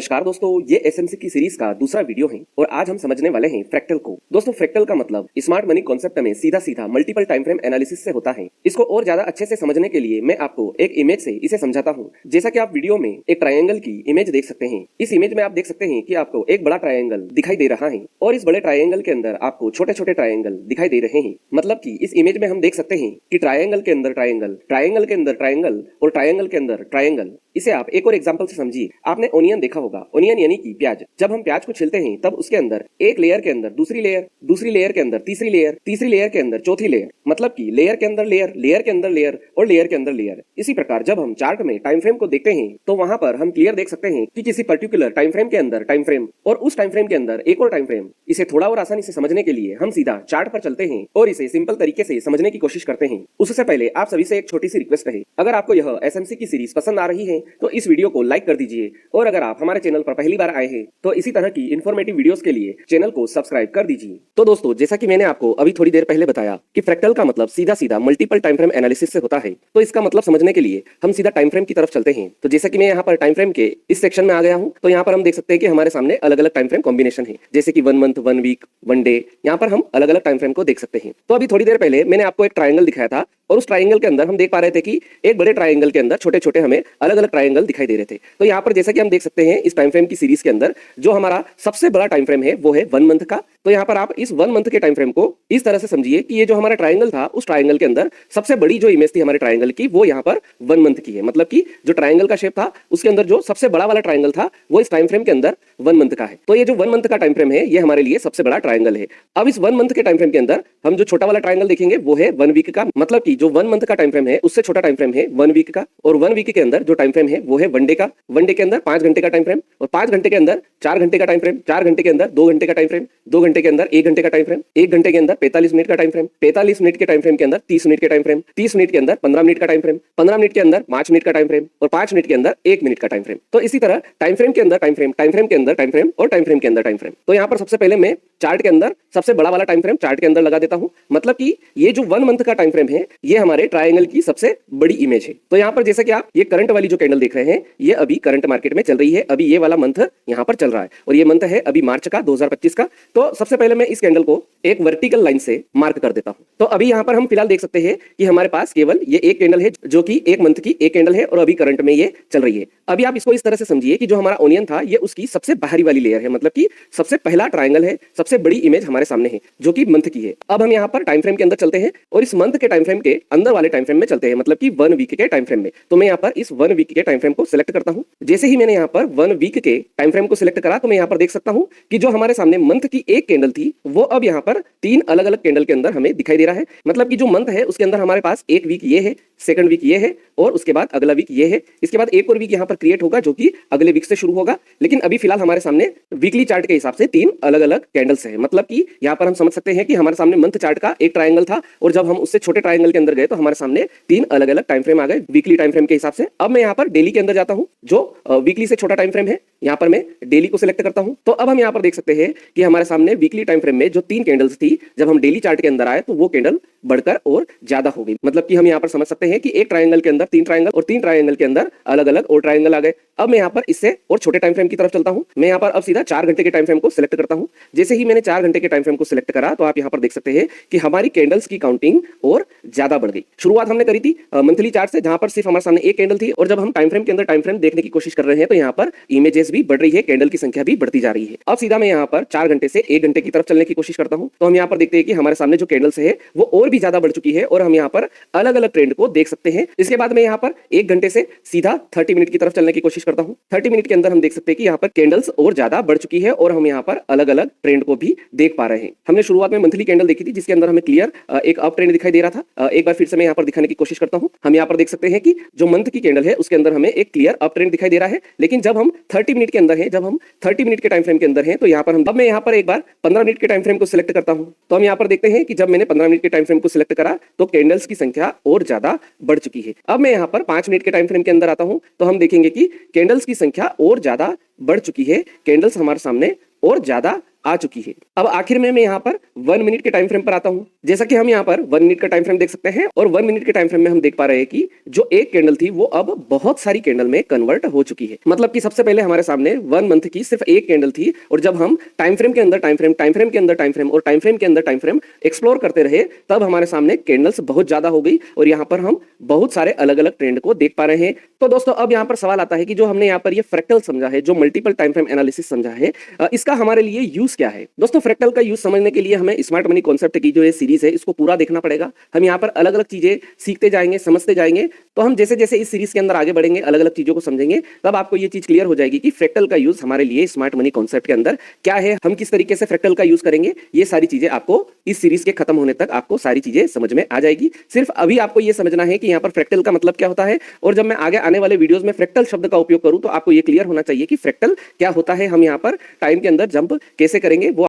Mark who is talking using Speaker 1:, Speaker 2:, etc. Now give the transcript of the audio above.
Speaker 1: नमस्कार दोस्तों, ये एसएमसी की सीरीज का दूसरा वीडियो है और आज हम समझने वाले हैं फ्रैक्टल को। दोस्तों, फ्रैक्टल का मतलब स्मार्ट मनी कॉन्सेप्ट में सीधा सीधा मल्टीपल टाइम फ्रेम एनालिसिस से होता है। इसको और ज्यादा अच्छे से समझने के लिए मैं आपको एक इमेज से इसे समझाता हूँ। जैसा कि आप वीडियो में एक ट्रायंगल की इमेज देख सकते हैं। इस इमेज में आप देख सकते हैं कि आपको एक बड़ा ट्रायंगल दिखाई दे रहा है और इस बड़े ट्रायंगल के अंदर आपको छोटे छोटे ट्रायंगल दिखाई दे रहे हैं। मतलब कि इस इमेज में हम देख सकते हैं कि ट्रायंगल के अंदर ट्रायंगल, ट्रायंगल के अंदर ट्रायंगल और ट्रायंगल के अंदर ट्रायंगल। इसे आप एक और एग्जांपल से समझिए। आपने ओनियन देखा होगा, ओनियन यानी कि प्याज। जब हम प्याज को छीलते हैं तब उसके अंदर एक लेयर के अंदर दूसरी लेयर, दूसरी लेयर के अंदर तीसरी लेयर, तीसरी लेयर के अंदर चौथी लेयर, मतलब कि लेयर के अंदर लेयर, लेयर के अंदर लेयर और लेयर के अंदर लेयर। इसी प्रकार जब हम चार्ट में टाइम फ्रेम को देखते हैं तो वहां पर हम क्लियर देख सकते हैं कि किसी पर्टिकुलर टाइम फ्रेम के अंदर टाइम फ्रेम और उस टाइम फ्रेम के अंदर एक और टाइम फ्रेम। इसे थोड़ा और आसानी से समझने के लिए हम सीधा चार्ट पर चलते हैं और इसे सिंपल तरीके से समझने की कोशिश करते हैं। उससे पहले आप सभी से एक छोटी सी रिक्वेस्ट है, अगर आपको यह एसएमसी की सीरीज पसंद आ रही है तो इस वीडियो को लाइक कर दीजिए और अगर आप हमारे चैनल पर पहली बार आए हैं तो इसी तरह की इन्फॉर्मेटिव वीडियोस के लिए चैनल को सब्सक्राइब कर दीजिए। तो दोस्तों, जैसा कि मैंने आपको अभी थोड़ी देर पहले बताया कि फ्रैक्टल का मतलब सीधा सीधा मल्टीपल टाइम फ्रेम एनालिसिस से होता है, तो इसका मतलब समझने के लिए हम सीधा टाइम फ्रेम की तरफ चलते हैं। तो जैसा कि मैं यहाँ पर टाइम फ्रेम के इस सेक्शन में आ गया हूँ, तो यहाँ पर हम देख सकते हैं कि हमारे सामने अलग अलग टाइम फ्रेम कॉम्बिनेशन है, जैसे कि 1 मंथ, 1 वीक, 1 डे। यहाँ पर हम अलग अलग टाइम फ्रेम को देख सकते हैं। तो अभी थोड़ी देर पहले मैंने आपको एक ट्रायंगल दिखाया था और उस ट्रायंगल के अंदर हम देख पा रहे थे कि एक बड़े ट्रायंगल के अंदर छोटे छोटे हमें अलग अलग ट्रायंगल दिखाई दे रहे थे। तो यहाँ पर जैसा कि हम देख सकते हैं इस टाइम फ्रेम की सीरीज के अंदर जो हमारा सबसे बड़ा टाइम फ्रेम है वो है 1 मंथ का। तो यहाँ पर आप इस 1 मंथ के टाइम फ्रेम को इस तरह से समझिए कि ये जो हमारा ट्रायंगल था उस ट्रायंगल के अंदर सबसे बड़ी जो इमेज थी हमारे ट्रायंगल की वो यहाँ पर 1 मंथ की है। मतलब कि जो ट्रायंगल का शेप था उसके अंदर जो सबसे बड़ा वाला ट्रायंगल था वो इस टाइम फ्रेम के अंदर 1 मंथ का है। तो ये जो 1 मंथ का टाइम फ्रेम है ये हमारे लिए सबसे बड़ा ट्रायंगल है। अब इस 1 मंथ के टाइम फ्रेम के अंदर हम जो छोटा वाला ट्रायंगल देखेंगे वो है 1 वीक का। मतलब कि जो 1 मंथ का टाइम फ्रेम है उससे छोटा टाइम फ्रेम है 1 वीक का और 1 वीक के अंदर जो टाइम फ्रेम है वो है 1 डे का। 1 डे के अंदर 5 घंटे का टाइम फ्रेम और 5 घंटे के अंदर 4 घंटे का टाइम फ्रेम, 4 घंटे के अंदर 2 घंटे का टाइम फ्रेम, 2 घंटे के अंदर 1 घंटे का टाइम फ्रेम, 1 घंटे के अंदर 45 मिनट का टाइम फ्रेम, 45 मिनट के टाइम फ्रेम के अंदर 30 मिनट के टाइम फ्रेम, 30 मिनट के अंदर 15 मिनट का टाइम फ्रेम, 15 मिनट के अंदर 5 मिनट का टाइम फ्रेम और 5 मिनट के अंदर 1 मिनट का टाइम फ्रेम। तो इसी तरह टाइम फ्रेम के अंदर टाइम फ्रेम, टाइम फ्रेम के अंदर टाइम फ्रेम और टाइम फ्रेम के अंदर टाइम फ्रेम। तो यहाँ पर सबसे पहले मैं चार्ट के अंदर सबसे बड़ा वाला टाइम फ्रेम चार्ट के अंदर लगा देता हूं। मतलब कि ये जो 1 मंथ का टाइम फ्रेम है ये हमारे ट्रायंगल की सबसे बड़ी इमेज है। तो यहाँ पर जैसा कि आप ये करंट वाली जो कैंडल देख रहे हैं ये अभी करंट मार्केट में चल रही है। अभी ये वाला मंथ यहाँ पर चल रहा है और ये मंथ है अभी मार्च का 2025 का। तो सबसे पहले मैं इस कैंडल को एक वर्टिकल लाइन से मार्क कर देता हूं। तो अभी यहाँ पर हम फिलहाल देख सकते हैं कि हमारे पास केवल ये एक कैंडल है जो कि 1 मंथ की एक कैंडल है और अभी करंट में ये चल रही है। अभी आप इसको इस तरह से समझिए कि जो हमारा ओनियन था ये उसकी सबसे बाहरी वाली लेयर है। मतलब कि सबसे पहला ट्रायंगल है, सबसे बड़ी इमेज हमारे सामने है जो कि मंथ की है। अब हम यहाँ पर टाइम फ्रेम के अंदर चलते हैं और इस मंथ के टाइम फ्रेम के अंदर वाले टाइम फ्रेम में चलते हैं, मतलब कि 1 वीक के टाइम फ्रेम में। तो मैं यहाँ पर इस 1 वीक के टाइम फ्रेम को सिलेक्ट करता हूँ। जैसे ही मैंने यहाँ पर 1 वीक के टाइम फ्रेम को सिलेक्ट करा तो मैं यहाँ पर देख सकता हूँ कि जो हमारे सामने मंथ की एक कैंडल थी वो अब यहाँ पर 3 अलग अलग कैंडल के अंदर हमें दिखाई दे रहा है। मतलब कि जो मंथ है उसके अंदर हमारे पास एक वीक ये है, सेकंड वीक ये है और उसके बाद अगला वीक ये है। इसके बाद एक और वीक यहाँ पर क्रिएट होगा जो कि अगले वीक से शुरू होगा। लेकिन अभी फिलहाल हमारे सामने वीकली चार्ट के हिसाब से 3 अलग अलग कैंडल्स है। मतलब कि यहाँ पर हम समझ सकते हैं कि हमारे सामने मंथ चार्ट का एक ट्रायंगल था और जब हम उससे छोटे ट्रायंगल के अंदर गए तो हमारे सामने 3 अलग अलग टाइम फ्रेम आ गए वीकली टाइम फ्रेम के हिसाब से। अब मैं यहाँ पर डेली के अंदर जाता हूँ, जो वीकली से छोटा टाइम फ्रेम है यहाँ पर मैं डेली को सिलेक्ट करता हूँ। तो अब हम यहाँ पर देख सकते हैं कि हमारे सामने वीकली टाइम फ्रेम में जो 3 कैंडल्स थी जब हम डेली चार्ट के अंदर आए तो वो कैंडल बढ़कर और ज्यादा हो गई। मतलब कि हम यहाँ पर समझ सकते हैं कि एक ट्रायंगल के अंदर 3 ट्रायंगल और 3 ट्रायंगल के अंदर अलग अलग और ट्रायंगल आ गए। अब मैं यहाँ पर इससे और छोटे टाइम फ्रेम की तरफ चलता हूँ। मैं यहाँ पर अब सीधा 4 घंटे के टाइम फ्रेम को सिलेक्ट करता हूँ। जैसे ही मैंने 4 घंटे के टाइम फ्रेम को सिलेक्ट करा तो आप यहाँ पर देख सकते हैं कि हमारी कैंडल्स की काउंटिंग और ज्यादा बढ़ गई। शुरुआत हमने करी थी मंथली चार्ट से जहां पर सिर्फ हमारे सामने एक कैंडल थी और जब हम टाइम फ्रेम के अंदर टाइम फ्रेम देखने की कोशिश कर रहे हैं तो यहाँ पर इमेजेस भी बढ़ रही है, कैंडल की संख्या भी बढ़ती जा रही है। अब सीधा मैं यहाँ पर 4 घंटे से 1 घंटे की तरफ चलने की कोशिश करता हूँ। तो हम यहाँ पर देखते हैं कि हमारे सामने जो कैंडल्स है वो और भी ज्यादा बढ़ चुकी है और हम यहाँ पर अलग अलग ट्रेंड को देख सकते हैं। इसके बाद मैं यहाँ पर 1 घंटे से सीधा 30 मिनट की तरफ चलने की कोशिश करता हूँ। 30 मिनट के अंदर हम देख सकते हैं कि यहाँ पर कैंडल्स और ज्यादा बढ़ चुकी है और हम यहाँ पर अलग अलग ट्रेंड को भी देख पा रहे हैं। हमने शुरुआत में मंथली कैंडल देखी थी जिसके अंदर हमें क्लियर एक अप ट्रेंड दिखाई दे रहा था। एक बार फिर से मैं यहाँ पर दिखाने की कोशिश करता हूँ। हम यहाँ पर देख सकते हैं कि जो मंथ की कैंडल है उसके अंदर हमें एक क्लियर अप ट्रेंड दिखाई दे रहा है। लेकिन जब हम 30 मिनट के अंदर है, जब हम 30 मिनट के टाइम फ्रेम के अंदर है तो यहाँ पर अब मैं यहाँ पर एक बार 15 मिनट के टाइम फ्रेम को सिलेक्ट करता हूँ। तो हम यहाँ पर देखते हैं कि जब मैंने 15 मिनट के टाइम फ्रेम को सिलेक्ट करा तो कैंडल्स की संख्या और ज्यादा बढ़ चुकी है। अब मैं यहाँ पर 5 मिनट के टाइम फ्रेम के अंदर आता हूँ तो हम देखेंगे कि कैंडल्स की संख्या और ज्यादा बढ़ चुकी है, कैंडल्स हमारे सामने और ज्यादा आ चुकी है। अब आखिर में मैं यहाँ पर 1 मिनट के टाइम फ्रेम पर आता हूँ। जैसा कि हम यहाँ पर 1 मिनट का टाइम फ्रेम देख सकते हैं और 1 मिनट के टाइम फ्रेम में हम देख पा रहे हैं कि जो एक कैंडल थी वो अब बहुत सारी कैंडल में कन्वर्ट हो चुकी है। मतलब कि सबसे पहले हमारे सामने 1 मंथ की सिर्फ एक कैंडल थी और जब हम टाइम फ्रेम के अंदर टाइम फ्रेम, टाइम फ्रेम के अंदर टाइम फ्रेम और टाइम फ्रेम के अंदर टाइम फ्रेम एक्सप्लोर करते रहे तब हमारे सामने कैंडल्स बहुत ज्यादा हो गई और यहाँ पर हम बहुत सारे अलग अलग ट्रेंड को देख पा रहे हैं। तो दोस्तों अब यहाँ पर सवाल आता है कि जो हमने यहाँ पर ये फ्रैक्टल समझा है, जो मल्टीपल टाइम फ्रेम एनालिसिस समझा है, इसका हमारे लिए यूज क्या है। दोस्तों फ्रैक्टल का यूज समझने के लिए हमें स्मार्ट मनी कॉन्सेप्ट की जो ये सीरीज है इसको पूरा देखना पड़ेगा। हम यहाँ पर अलग अलग चीजें सीखते जाएंगे, समझते जाएंगे। तो हम जैसे जैसे इस सीरीज के अंदर आगे बढ़ेंगे, अलग अलग चीजों को समझेंगे, तब आपको ये चीज क्लियर हो जाएगी कि फ्रैक्टल का यूज हमारे लिए स्मार्ट मनी कॉन्सेप्ट के अंदर क्या है, हम किस तरीके से फ्रैक्टल का यूज करेंगे। ये सारी चीजें आपको इस सीरीज के खत्म होने तक आपको सारी चीजें समझ में आ जाएगी। सिर्फ अभी आपको ये समझना है कि यहाँ पर फ्रैक्टल का मतलब क्या होता है और जब मैं आगे आने वाले वीडियोस में फ्रैक्टल शब्द का उपयोग करूं तो आपको ये क्लियर होना चाहिए कि फ्रैक्टल क्या होता है, हम यहाँ पर टाइम के अंदर जंप कैसे करेंगे वो